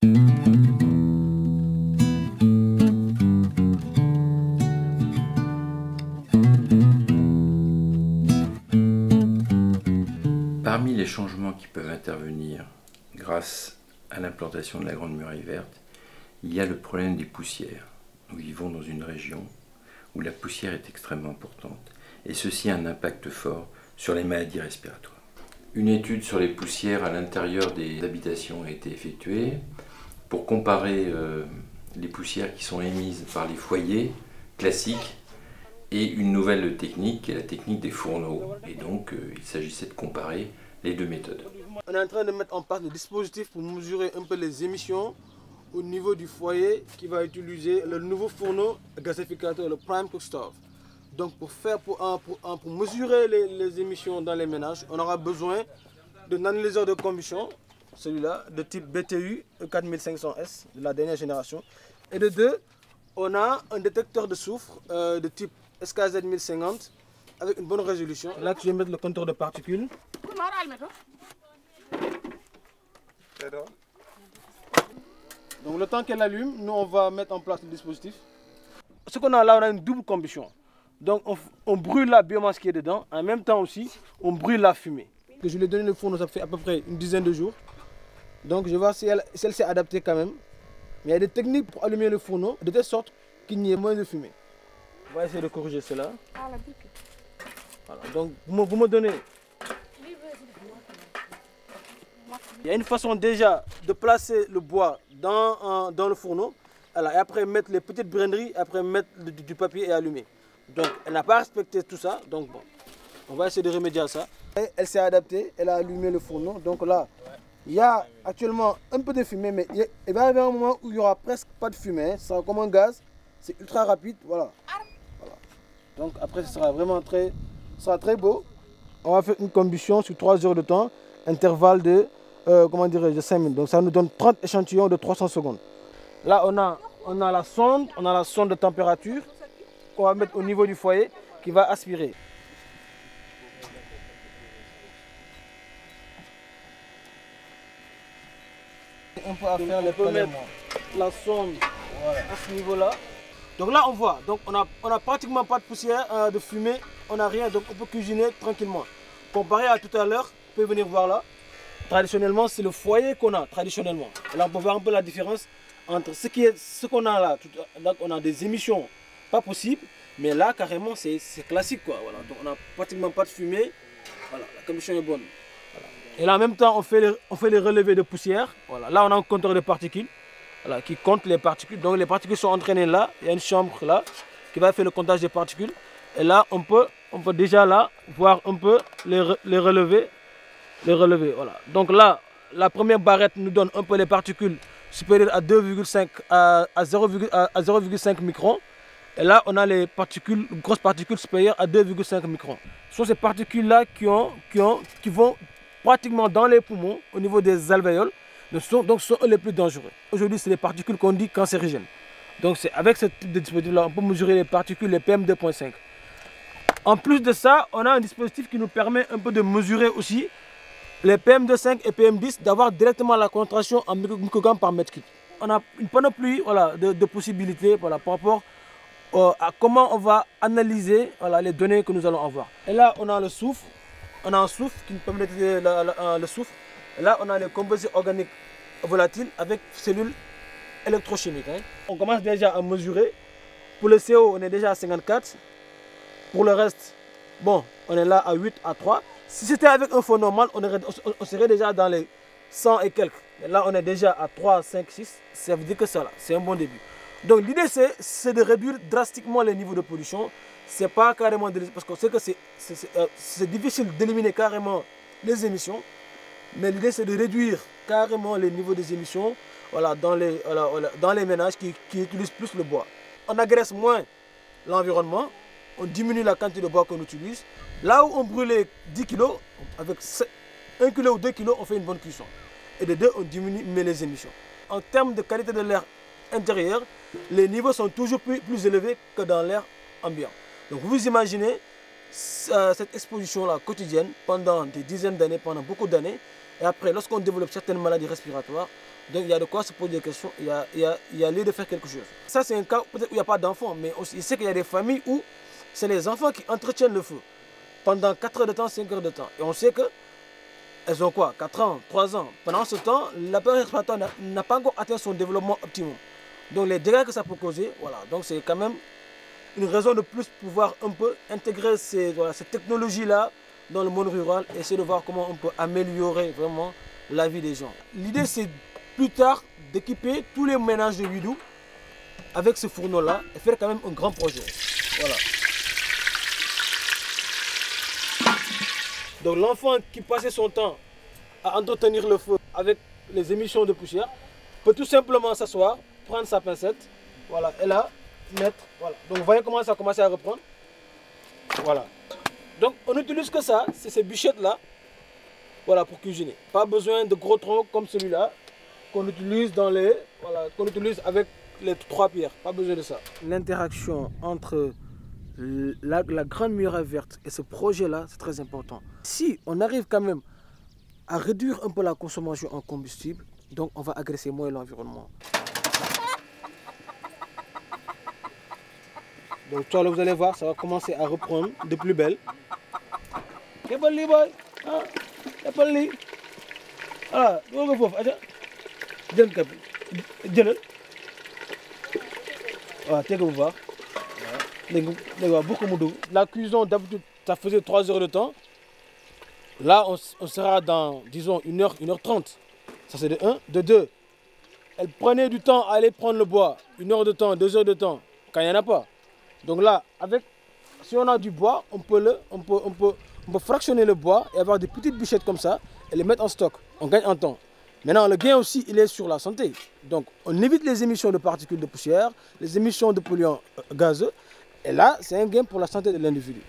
Parmi les changements qui peuvent intervenir grâce à l'implantation de la Grande Muraille Verte, il y a le problème des poussières. Nous vivons dans une région où la poussière est extrêmement importante et ceci a un impact fort sur les maladies respiratoires. Une étude sur les poussières à l'intérieur des habitations a été effectuée pour comparer les poussières qui sont émises par les foyers classiques et une nouvelle technique qui est la technique des fourneaux. Et donc il s'agissait de comparer les deux méthodes. On est en train de mettre en place le dispositif pour mesurer un peu les émissions au niveau du foyer qui va utiliser le nouveau fourneau gazéificateur, le Prime Cook Stove. Donc pour mesurer les émissions dans les ménages, on aura besoin d'un analyseur de combustion, celui-là, de type BTU 4500S, de la dernière génération. Et de deux, on a un détecteur de soufre de type SKZ 1050 avec une bonne résolution. Là, je vais mettre le compteur de particules. Donc le temps qu'elle allume, nous on va mettre en place le dispositif. Ce qu'on a là, on a une double combustion. Donc on brûle la biomasse qui est dedans, en même temps aussi on brûle la fumée. Je lui ai donné le fourneau, ça fait à peu près une dizaine de jours. Donc je vais voir si elle s'est adaptée quand même. Mais il y a des techniques pour allumer le fourneau de telle sorte qu'il n'y ait moins de fumée. On va essayer de corriger cela. Voilà, donc vous me donnez. Il y a une façon déjà de placer le bois dans le fourneau. Voilà, et après mettre les petites braineries, après mettre du papier et allumer. Donc elle n'a pas respecté tout ça, donc bon, on va essayer de remédier à ça. Elle s'est adaptée, elle a allumé le fourneau, donc là, il y a actuellement un peu de fumée, mais il va arriver un moment où il n'y aura presque pas de fumée, c'est comme un gaz, c'est ultra rapide, voilà. Donc après ce sera vraiment très beau. On va faire une combustion sur 3 heures de temps, intervalle de, de 5 minutes, donc ça nous donne 30 échantillons de 300 secondes. Là on a la sonde de température qu'on va mettre au niveau du foyer qui va aspirer. On peut faire les prélèvements. La sonde à ce niveau-là. Donc là on voit, donc on a pratiquement pas de poussière, de fumée, on n'a rien, donc on peut cuisiner tranquillement. Comparé à tout à l'heure, vous pouvez venir voir là. Traditionnellement, c'est le foyer qu'on a, traditionnellement. Et là on peut voir un peu la différence entre ce qu'on a là. Là on a des émissions pas possibles, mais là carrément c'est classique quoi. Voilà. Donc on n'a pratiquement pas de fumée, voilà, la combustion est bonne. Voilà. Et là en même temps on fait les relevés de poussière. Voilà. Là on a un compteur de particules, voilà, qui compte les particules. Donc les particules sont entraînées là, il y a une chambre là qui va faire le comptage des particules. Et là on peut déjà là voir un peu les relever. Voilà. Donc là la première barrette nous donne un peu les particules supérieures à 2,5 à 0,5 microns. Et là, on a les particules, grosses particules supérieures à 2,5 microns. Ce sont ces particules-là qui vont pratiquement dans les poumons, au niveau des alvéoles, donc ce sont les plus dangereux. Aujourd'hui, c'est les particules qu'on dit cancérigènes. Donc avec ce type de dispositif-là, on peut mesurer les particules, les PM2.5. En plus de ça, on a un dispositif qui nous permet un peu de mesurer aussi les PM2.5 et PM10, d'avoir directement la concentration en microgrammes par mètre cube. On a une panoplie, voilà, de possibilités, voilà, par rapport à comment on va analyser, voilà, les données que nous allons avoir. Et là, on a le soufre. On a un soufre qui nous permet d'étudier le soufre. Et là, on a les composés organiques volatiles avec cellules électrochimiques. Hein. On commence déjà à mesurer. Pour le CO, on est déjà à 54. Pour le reste, bon, on est là à 8, à 3. Si c'était avec un feu normal, on serait déjà dans les 100 et quelques. Et là, on est déjà à 3, 5, 6. Ça veut dire que ça, c'est un bon début. Donc l'idée c'est de réduire drastiquement les niveaux de pollution. C'est pas carrément parce qu'on sait que c'est difficile d'éliminer carrément les émissions, mais l'idée c'est de réduire carrément les niveaux des émissions, voilà, dans les ménages qui utilisent plus le bois. On agresse moins l'environnement, on diminue la quantité de bois qu'on utilise. Là où on brûlait 10 kg, avec 1 kg ou 2 kg, on fait une bonne cuisson. Et de 2, on diminue les émissions. En termes de qualité de l'air intérieur, les niveaux sont toujours plus élevés que dans l'air ambiant. Donc vous imaginez cette exposition-là quotidienne pendant des dizaines d'années, pendant beaucoup d'années, Et après, lorsqu'on développe certaines maladies respiratoires, donc il y a de quoi se poser des questions, il y a lieu de faire quelque chose. Ça, c'est un cas peut-être où il n'y a pas d'enfants, mais aussi, il sait qu'il y a des familles où c'est les enfants qui entretiennent le feu pendant 4 heures de temps, 5 heures de temps. Et on sait qu'elles ont quoi, 4 ans, 3 ans. Pendant ce temps, l'appareil respiratoire n'a pas encore atteint son développement optimum. Donc les dégâts que ça peut causer, voilà. Donc c'est quand même une raison de plus pour pouvoir un peu intégrer ces technologies-là dans le monde rural et essayer de voir comment on peut améliorer vraiment la vie des gens. L'idée, c'est plus tard d'équiper tous les ménages de Widou avec ce fourneau-là et faire quand même un grand projet. Voilà. Donc l'enfant qui passait son temps à entretenir le feu avec les émissions de poussière peut tout simplement s'asseoir, prendre sa pincette, voilà, et là, mettre, voilà. Donc vous voyez comment ça a commencé à reprendre. Voilà. Donc on n'utilise que ça, c'est ces bûchettes-là, voilà, pour cuisiner. Pas besoin de gros troncs comme celui-là qu'on utilise dans les, voilà, qu'on utilise avec les 3 pierres. Pas besoin de ça. L'interaction entre la grande muraille verte et ce projet-là, c'est très important. Si on arrive quand même à réduire un peu la consommation en combustible, donc on va agresser moins l'environnement. Donc toi là, vous allez voir, ça va commencer à reprendre de plus belle. La cuisson d'habitude ça faisait 3 heures de temps. Là on sera dans disons 1h, 1h30. Ça c'est de 1. De 2, elle prenait du temps à aller prendre le bois. 1 heure de temps, 2 heures de temps, quand il n'y en a pas. Donc là, si on a du bois, on peut fractionner le bois et avoir des petites bûchettes comme ça et les mettre en stock. On gagne en temps. Maintenant, le gain aussi, il est sur la santé. Donc, on évite les émissions de particules de poussière, les émissions de polluants gazeux. Et là, c'est un gain pour la santé de l'individu.